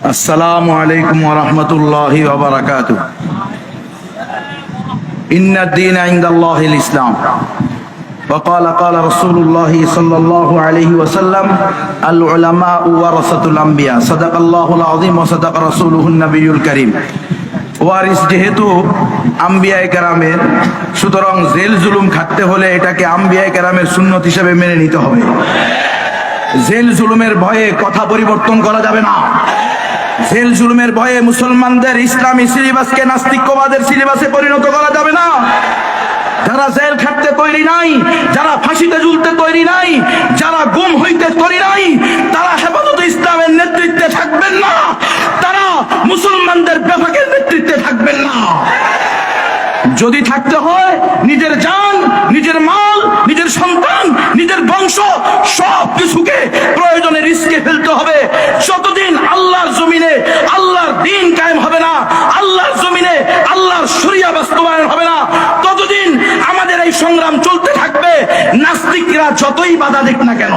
আসসালামু আলাইকুম ওয়া রাহমাতুল্লাহি ওয়া বারাকাতুহু। ইন্নাদ দীনা ইনদাল্লাহিল ইসলাম। وقال قال رسول الله صلى الله عليه وسلم العلماء ورثة الأنبياء صدق الله العظيم وصدق رسوله النبي الكريم। ওয়ারিস যেহেতু আম্বিয়ায়ে কেরামের, সুতরাং জেল জুলুম খাটতে হলে এটাকে আম্বিয়ায়ে কেরামের সুন্নত হিসেবে মেনে নিতে হবে। জেল জুলুমের ভয়ে কথা পরিবর্তন করা যাবে না। জেল জুলুমের ভয়ে মুসলমানদের ইসলামী সিলেবাসকে নাস্তিক্যবাদের সিলেবাসে পরিণত করা যাবে না। যারা জেল খাটতে তৈরি নাই, যারা ফাঁসিতে ঝুলতে তৈরি নাই, যারা গুম হইতে তৈরি নাই, তারা হেফাজতে ইসলামের নেতৃত্বে থাকবেন না, তারা মুসলমানদের বেফাকের নেতৃত্বে থাকবেন না। যদি থাকতে হয় নিজের জান, নিজের মাল, নিজের সন্তান, নিজের বংশ সব কিছুকে প্রয়োজনে রিস্কে ফেলতে হবে। যতদিন আল্লাহর জমিনে আল্লাহর দ্বীন কায়েম হবে না, আল্লাহর জমিনে আল্লাহর শরিয়া বাস্তবায়ন হবে না, ততদিন আমাদের এই সংগ্রাম চলতে থাকবে, নাস্তিকরা যতই বাধা দিক না কেন।